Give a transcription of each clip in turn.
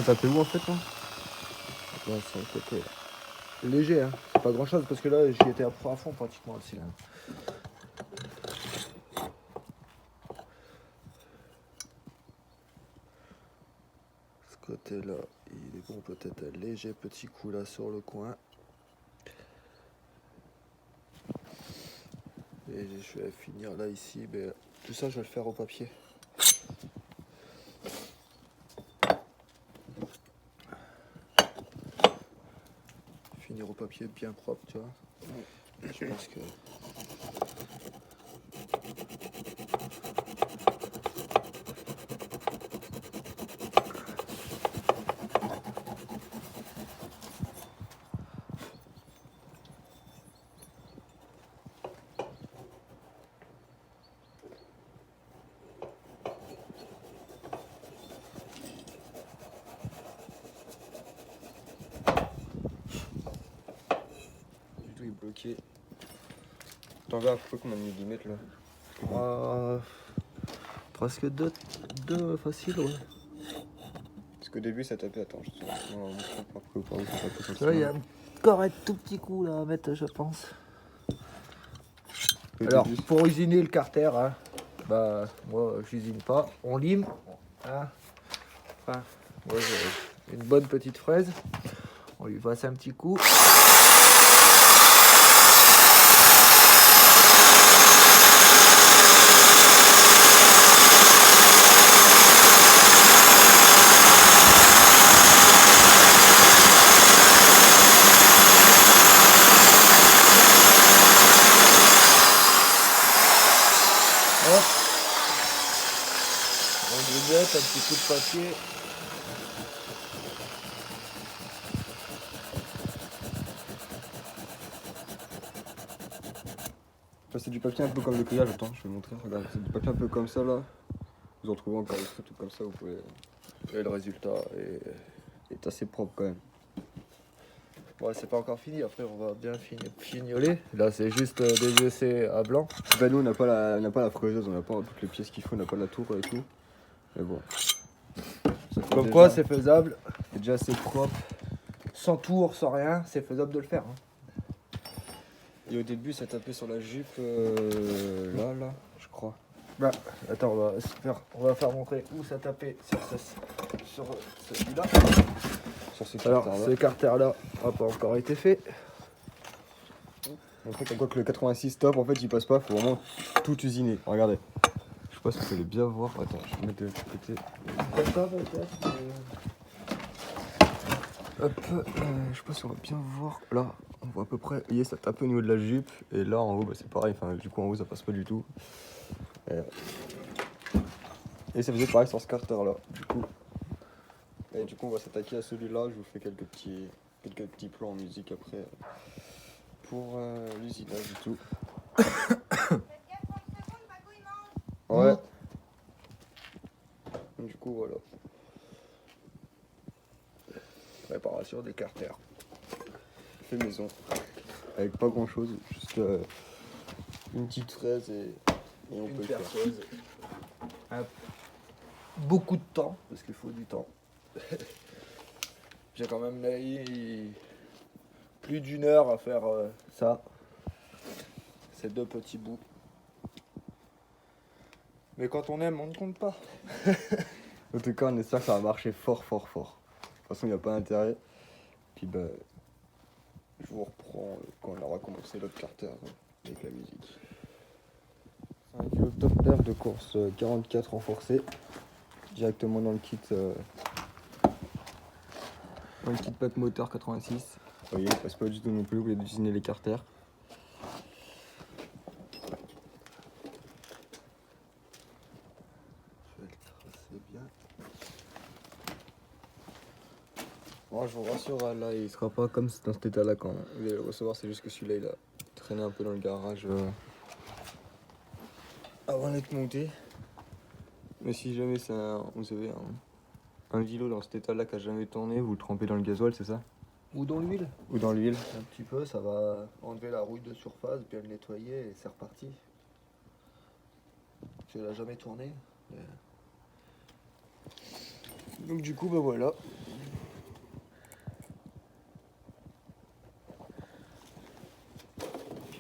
c'est tapé où en fait là? Là, c'est un côté léger, hein. C'est pas grand chose parce que là, j'y étais à fond pratiquement le cylindre. Ce côté-là, il est bon, peut-être un léger petit coup là sur le coin. Et je vais finir là ici, mais tout ça je vais le faire au papier. Finir au papier bien propre, tu vois. Je pense que... Du tout il est bloqué. T'en veux à peu près combien de millimètres là? Presque deux faciles, ouais. Parce qu'au début ça tapait, attends, je te montre un peu par où ça tapait sur le Là, il y a cylindre. encore un tout petit coup là à mettre, je pense. Au Alors, début, pour usiner le carter, hein, bah, moi, j'usine pas. On lime. Hein. Enfin, moi, j'ai une bonne petite fraise. On lui passe un petit coup. Hop. On lui jette un petit coup de papier. c'est du papier un peu comme le cueillage, attends, je vais vous montrer, regarde, c'est du papier un peu comme ça là. Vous en trouvez encore des trucs comme ça, vous pouvez... Et le résultat est assez propre quand même. Ouais, c'est pas encore fini, après on va bien fignoler. Là c'est juste des essais à blanc. Bah nous on n'a pas la fraiseuse, on n'a pas toutes les pièces qu'il faut, on n'a pas la tour et tout. Mais bon. Comme quoi c'est faisable. C'est déjà assez propre. Sans tour, sans rien, c'est faisable de le faire. Hein. Et au début ça tapait sur la jupe là, je crois. Bah, attends, on va faire montrer où ça tapait sur celui-là. Sur ces Alors, carters-là. ce carter-là n'a pas encore été fait. En fait, on voit que le 86 top, en fait, il passe pas, faut vraiment tout usiner. Regardez. Je sais pas si vous allez bien voir. Attends, je vais mettre de l'autre côté. Hop, je sais pas si on va bien voir. Là, on voit à peu près. Vous voyez, ça tape au niveau de la jupe. Et là, en haut, bah, c'est pareil. Enfin, du coup, en haut, ça passe pas du tout. Et ça faisait pareil sur ce carter-là. Du coup, on va s'attaquer à celui-là. Je vous fais quelques petits plans en musique après. Pour l'usinage et tout. Ouais. Du coup, voilà. Préparation des carters. Fait maison. Avec pas grand chose, juste une petite fraise et on peut le faire. Beaucoup de temps, parce qu'il faut du temps. J'ai quand même mis plus d'une heure à faire ça. Ces deux petits bouts. Mais quand on aime, on ne compte pas. En tout cas, on espère que ça va marcher fort. De toute façon, il n'y a pas d'intérêt. Puis bah, je vous reprends quand on aura commencé l'autre carter avec la musique. C'est un kilo Doppler de course 44 renforcé. Directement dans le kit pack moteur 86. Vous voyez, il passe pas du tout non plus, vous voulez usiner les carters. Je vais le tracer bien. Moi, je vous rassure, là, il sera pas comme dans cet état-là quand vous allez le recevoir. C'est juste que celui-là, il a traîné un peu dans le garage avant d'être monté. Mais si jamais vous avez un vélo dans cet état-là qui a jamais tourné, vous le trempez dans le gasoil, c'est ça? Ou dans l'huile. Ou dans l'huile. Un petit peu, ça va enlever la rouille de surface, bien le nettoyer et c'est reparti. Tu l'as jamais tourné. Mais... Donc du coup, bah voilà.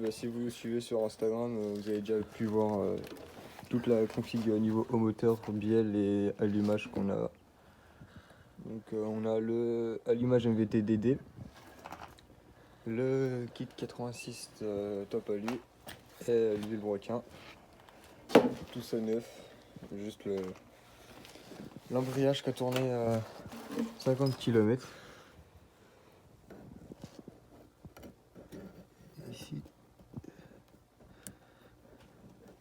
bah, si vous nous suivez sur Instagram, vous avez déjà pu voir toute la config au niveau au moteur, bielle et allumage qu'on a. Donc on a le allumage MVT DD, le kit 86 top alu et l'huile broquin. Tout ça neuf, juste l'embrayage qui a tourné à 50 km. Ici,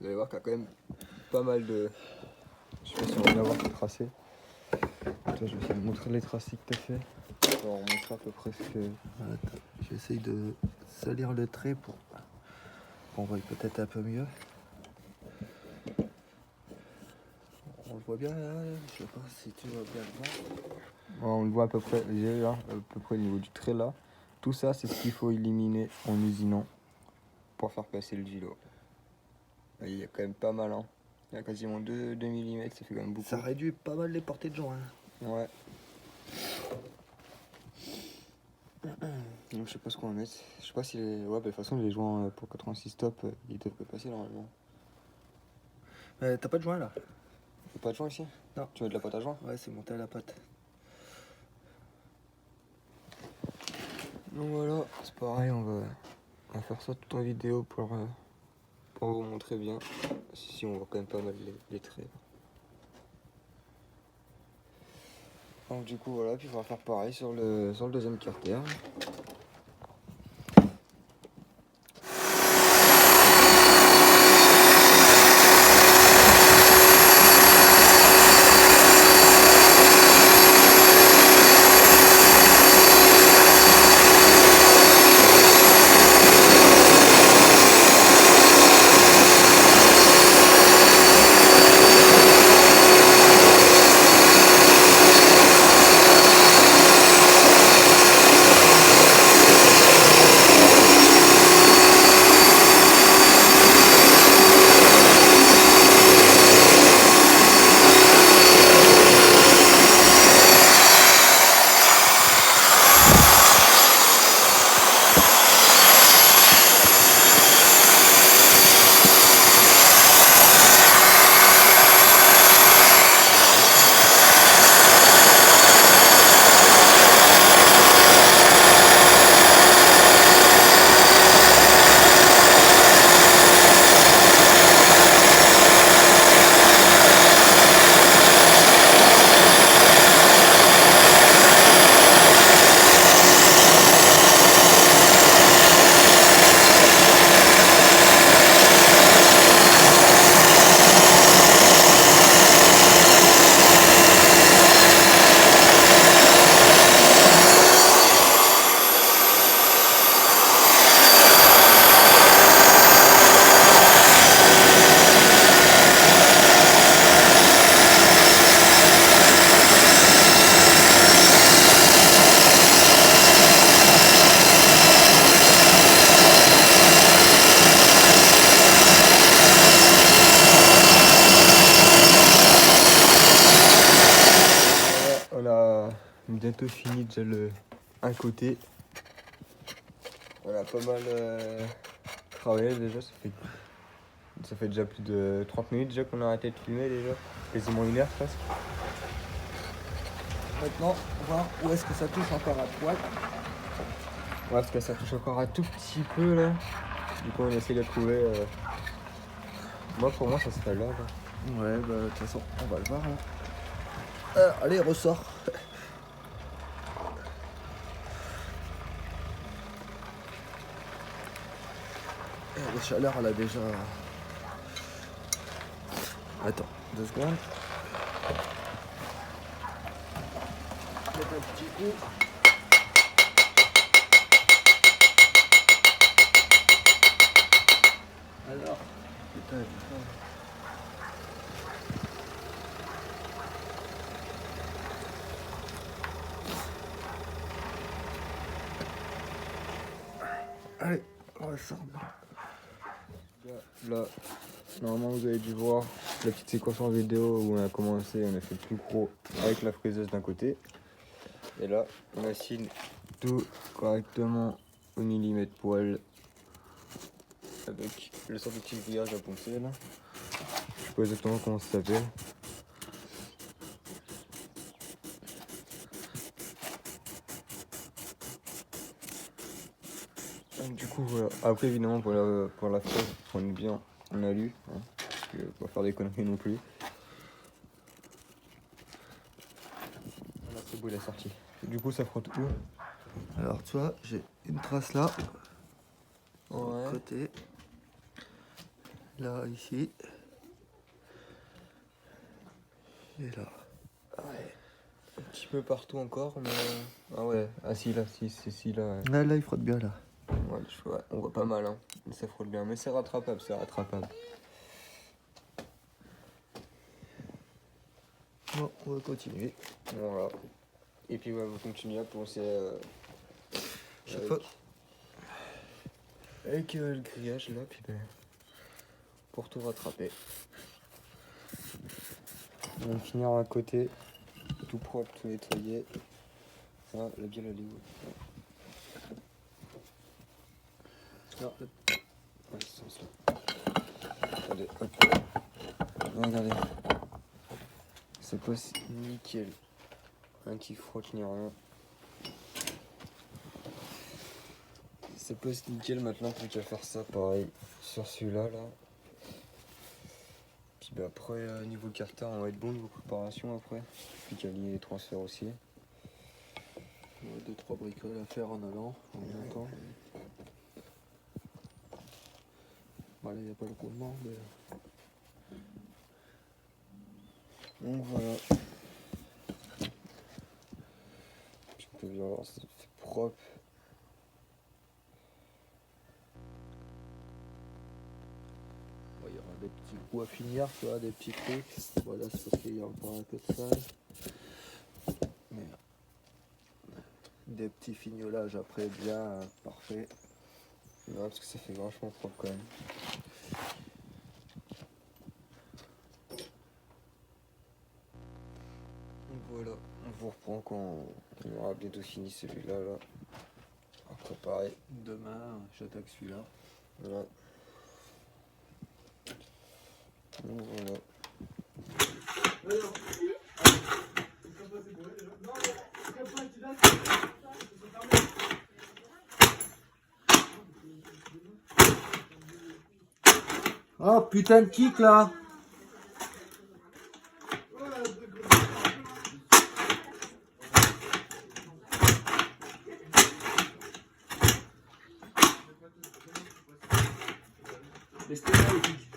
vous allez voir qu'il y a quand même pas mal de... Je sais pas si on va bien voir tes tracés. Toi, je vais essayer de montrer les tracés que tu as fait. On va montrer à peu près ce que... J'essaye de salir le trait pour qu'on voit peut-être un peu mieux. On le voit bien là, je sais pas si tu vois bien le voir. On le voit à peu près, là, à peu près au niveau du trait là. Tout ça, c'est ce qu'il faut éliminer en usinant pour faire passer le gilo. Il y a quand même pas mal, hein. Il y a quasiment 2 mm, ça fait quand même beaucoup. Ça réduit pas mal les portées de joint. Ouais. Donc, je sais pas ce qu'on va mettre. Je sais pas si les... Ouais, bah, de toute façon, les joints pour 86 top, ils devraient passer normalement. T'as pas de joint là? Y'a pas de joint ici? Non. Tu veux de la pâte à joint? Ouais, c'est monté à la pâte. Donc voilà, c'est pareil, on va faire ça toute en vidéo pour vous montrer bien. Si on voit quand même pas mal les traits. Donc du coup voilà, puis on va faire pareil sur le deuxième carter. On a bientôt fini déjà un côté. On a pas mal travaillé déjà, ça fait déjà plus de 30 minutes déjà qu'on a arrêté de filmer déjà. Quasiment 1 heure presque. Maintenant, on va voir où est-ce que ça touche encore à poil. Ouais, parce que ça touche encore un tout petit peu là. Du coup on essaie de trouver... Moi pour moi ça serait là. Ouais, bah de toute façon, on va le voir là. Allez, ressort. La chaleur, elle a déjà... Attends, 2 secondes. Mettre un petit coup. Alors, putain, allez, on ressort. Là, normalement vous avez dû voir la petite séquence en vidéo où on a commencé, on a fait plus gros avec la fraiseuse d'un côté. Et là, on affine tout correctement au millimètre poil. avec le sorte de petit grillage à poncer là. Je sais pas exactement comment ça s'appelle. Donc, du coup voilà. Après évidemment pour la fraise, prenez bien en alu, hein, parce que pas faire des conneries non plus. Voilà, c'est beau, il est sorti. Du coup ça frotte où? Alors tu vois, j'ai une trace là, Ouais. côté, là, ici, et là. Ouais. Un petit peu partout encore, mais. Ah ouais, ah si là, si là. Ouais. Là, il frotte bien là. Ouais, on voit pas mal, hein. Ça frotte bien, mais c'est rattrapable, c'est rattrapable. Bon, on va continuer. Voilà. Et puis ouais, vous continuez à poncer Chaque fois. Avec le grillage là, puis ben, pour tout rattraper. On va finir à côté, tout propre, tout nettoyé. Ah, la bielle elle est où? Non, ouais, c'est ça. Attendez, hop. Regardez. C'est pas si nickel. Un qui frotte ni rien. C'est pas si nickel, maintenant plus qu'à faire ça pareil sur celui-là là. Puis bah après niveau carter on va être bon niveau préparation après. Puis qu'à lier les transferts aussi. 2-3 bricoles à faire en allant, en même temps. Bon, là, il n'y a pas le roulement, mais. Donc voilà. Puis on peut bien voir, c'est propre. Bon, il y aura des petits coups à finir, tu vois, des petits trucs. Voilà, c'est parce qu'il y a encore un peu de salle. Mais des petits fignolages après bien parfait. Ouais, parce que ça fait vachement propre quand même. Donc voilà, on vous reprend quand on aura bientôt fini celui-là là. À préparer. Demain, j'attaque celui-là. Voilà. Donc voilà. Oh putain de kick là! Mais c'était là le kick.